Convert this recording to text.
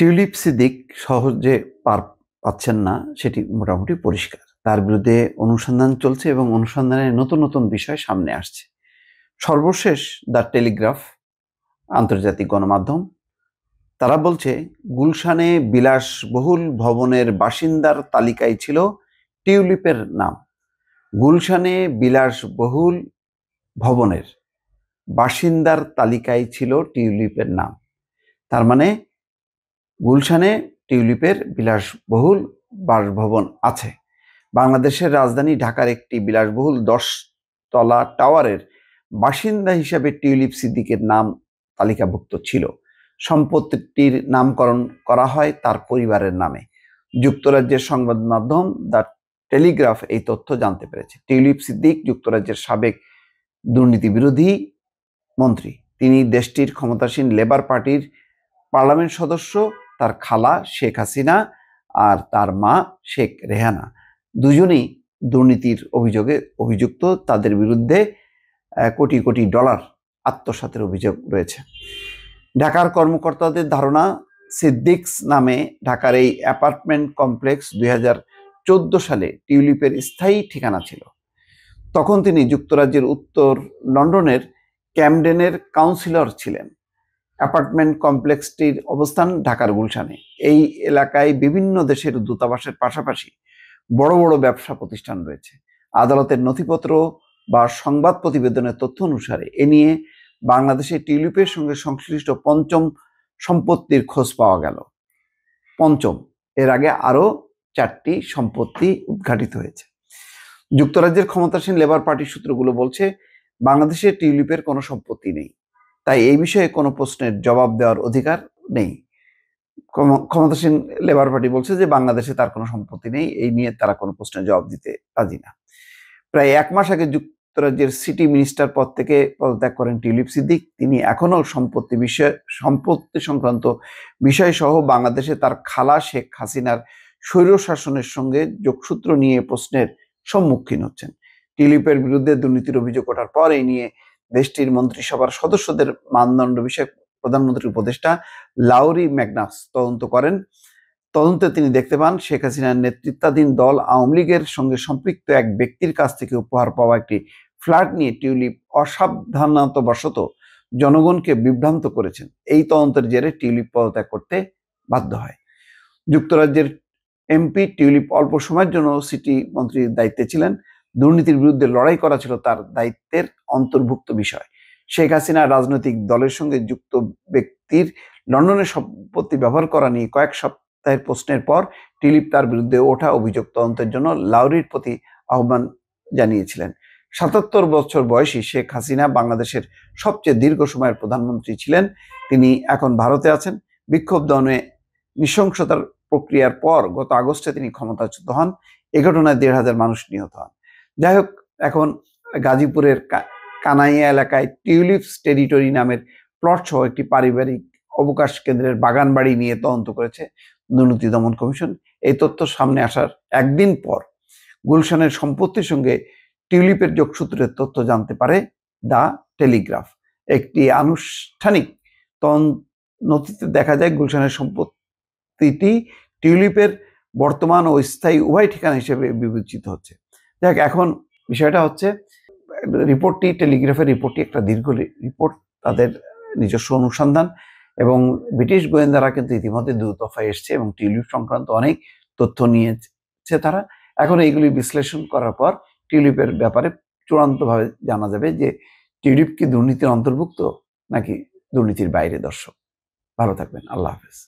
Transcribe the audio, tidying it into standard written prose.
Tulip Siddique সহজে পার পাচ্ছেন না, সেটি মোটামুটি পরিষ্কার। তার বিরুদ্ধে অনুসন্ধান চলছে এবং অনুসন্ধানে নতুন নতুন বিষয় সামনে আসছে। সর্বশেষ দ্য টেলিগ্রাফ, আন্তর্জাতিক গণমাধ্যম, তারা বলছে গুলশানে বিলাসবহুল ভবনের বাসিন্দার তালিকায় ছিল টিউলিপের নাম। গুলশানে বিলাসবহুল ভবনের বাসিন্দার তালিকায় ছিল টিউলিপের নাম। তার মানে গুলশানে টিউলিপের বিলাসবহুল বাসভবন আছে। বাংলাদেশের রাজধানী ঢাকার একটি বিলাসবহুল 10 তলা টাওয়ারের বাসিন্দা হিসাবে টিউলিপ সিদ্দিকের নাম তালিকাভুক্ত ছিল। সম্পত্তিটির নামকরণ করা হয় তার পরিবারের নামে। যুক্তরাজ্যের সংবাদ মাধ্যম দ্য টেলিগ্রাফ এই তথ্য জানতে পেরেছে। টিউলিপ সিদ্দিক যুক্তরাজ্যের সাবেক দুর্নীতি বিরোধী মন্ত্রী। তিনি দেশটির ক্ষমতাসীন লেবার পার্টির পার্লামেন্ট সদস্য। তার খালা শেখ হাসিনা আর তার মা শেখ রেহানা দুজনেই দুর্নীতির অভিযোগে অভিযুক্ত। তাদের বিরুদ্ধে কোটি কোটি ডলার আত্মসাতের অভিযোগ রয়েছে। ঢাকার কর্মকর্তাদের ধারণা, সিদ্দিকস নামে ঢাকার এই অ্যাপার্টমেন্ট কমপ্লেক্স 2014 সালে টিউলিপের স্থায়ী ঠিকানা ছিল। তখন তিনি যুক্তরাজ্যের উত্তর লন্ডনের ক্যামডেনের কাউন্সিলর ছিলেন। অ্যাপার্টমেন্ট কমপ্লেক্সটির অবস্থান ঢাকার গুলশানে। এই এলাকায় বিভিন্ন দেশের দূতাবাসের পাশাপাশি বড় বড় ব্যবসা প্রতিষ্ঠান রয়েছে। আদালতের নথিপত্র বা সংবাদ প্রতিবেদনের তথ্য অনুসারে এ নিয়ে বাংলাদেশে টিউলিপের সঙ্গে সংশ্লিষ্ট পঞ্চম সম্পত্তির খোঁজ পাওয়া গেল। পঞ্চম, এর আগে আরো 4টি সম্পত্তি উদ্ঘাটিত হয়েছে। যুক্তরাজ্যের ক্ষমতাসীন লেবার পার্টির সূত্রগুলো বলছে বাংলাদেশে টিউলিপের কোনো সম্পত্তি নেই, তাই এই বিষয়ে কোনো প্রশ্নের জবাব দেওয়ার অধিকার নেই। ক্ষমতাসীন লেবার পার্টি বলছে যে বাংলাদেশে তার কোনো সম্পত্তি নেই, এই নিয়ে তারা কোনো প্রশ্নের জবাব দিতে রাজি না। প্রায় 1 মাস আগে যুক্তরাজ্যের সিটি মিনিস্টার পদ থেকে পদত্যাগ করেন টিউলিপ সিদ্দিক। তিনি এখনো সম্পত্তি সংক্রান্ত বিষয় সহ বাংলাদেশে তার খালা শেখ হাসিনার স্বৈরশাসনের সঙ্গে যোগসূত্র নিয়ে প্রশ্নের সম্মুখীন হচ্ছেন। টিউলিপের বিরুদ্ধে দুর্নীতির অভিযোগ ওঠার পর এই নিয়ে দেশটির মন্ত্রিসভার সদস্যদের মানদণ্ড বিষয়ক প্রধানমন্ত্রীর উপদেষ্টা লাউরি ম্যাগনাস তদন্ত করেন। তদন্তে তিনি দেখতে পান শেখ হাসিনার নেতৃত্বাধীন দল আওয়ামী লীগের সঙ্গে সম্পৃক্ত এক ব্যক্তির কাছ থেকে উপহার পাওয়া একটি ফ্ল্যাট নিয়ে টিউলিপ অসাবধানতাবশত জনগণকে বিভ্রান্ত করেছেন। এই তদন্তের জেরে টিউলিপ পদত্যাগ করতে বাধ্য হয়। যুক্তরাজ্যের এমপি টিউলিপ অল্প সময়ের জন্য সিটি মন্ত্রীর দায়িত্বে ছিলেন। দুর্নীতির বিরুদ্ধে লড়াই করা ছিল তার দায়িত্বের অন্তর্ভুক্ত বিষয়। শেখ হাসিনা রাজনৈতিক দলের সঙ্গে যুক্ত ব্যক্তির লন্ডনের সম্পত্তি ব্যবহার করা নিয়ে কয়েক সপ্তাহের প্রশ্নের পর টিউলিপ তার বিরুদ্ধে ওঠা অভিযোগ তদন্তের জন্য লাউরির প্রতি আহ্বান জানিয়েছিলেন। 77 বছর বয়সী শেখ হাসিনা বাংলাদেশের সবচেয়ে দীর্ঘ সময়ের প্রধানমন্ত্রী ছিলেন। তিনি এখন ভারতে আছেন। বিক্ষোভ দমনে নৃশংসতার প্রক্রিয়ার পর গত আগস্টে তিনি ক্ষমতাচ্যুত হন। এ ঘটনায় 1,500 মানুষ নিহত হন। যাই হোক, এখন গাজীপুরের কানাইয়া এলাকায় টিউলিপস টেরিটরি নামের প্লট সহ একটি পারিবারিক অবকাশ কেন্দ্রের বাগান বাড়ি নিয়ে তদন্ত করেছে দুর্নীতি দমন কমিশন। এই তথ্য সামনে আসার একদিন পর গুলশানের সম্পত্তির সঙ্গে টিউলিপের যোগসূত্রের তথ্য জানতে পারে দ্য টেলিগ্রাফ। একটি আনুষ্ঠানিক নথিতে দেখা যায় গুলশানের সম্পত্তিটি টিউলিপের বর্তমান ও স্থায়ী উভয় ঠিকানা হিসেবে বিবেচিত হচ্ছে। দেখ, এখন বিষয়টা হচ্ছে রিপোর্টটি, টেলিগ্রাফের রিপোর্টটি একটা দীর্ঘ রিপোর্ট, তাদের নিজস্ব অনুসন্ধান, এবং ব্রিটিশ গোয়েন্দারা কিন্তু ইতিমধ্যে 2 দফায় এসছে এবং টিউলিপ সংক্রান্ত অনেক তথ্য নিয়েছে তারা। এখন এইগুলি বিশ্লেষণ করার পর টিউলিপের ব্যাপারে চূড়ান্তভাবে জানা যাবে যে টিউলিপ কি দুর্নীতির অন্তর্ভুক্ত নাকি দুর্নীতির বাইরে। দর্শক ভালো থাকবেন, আল্লাহ হাফেজ।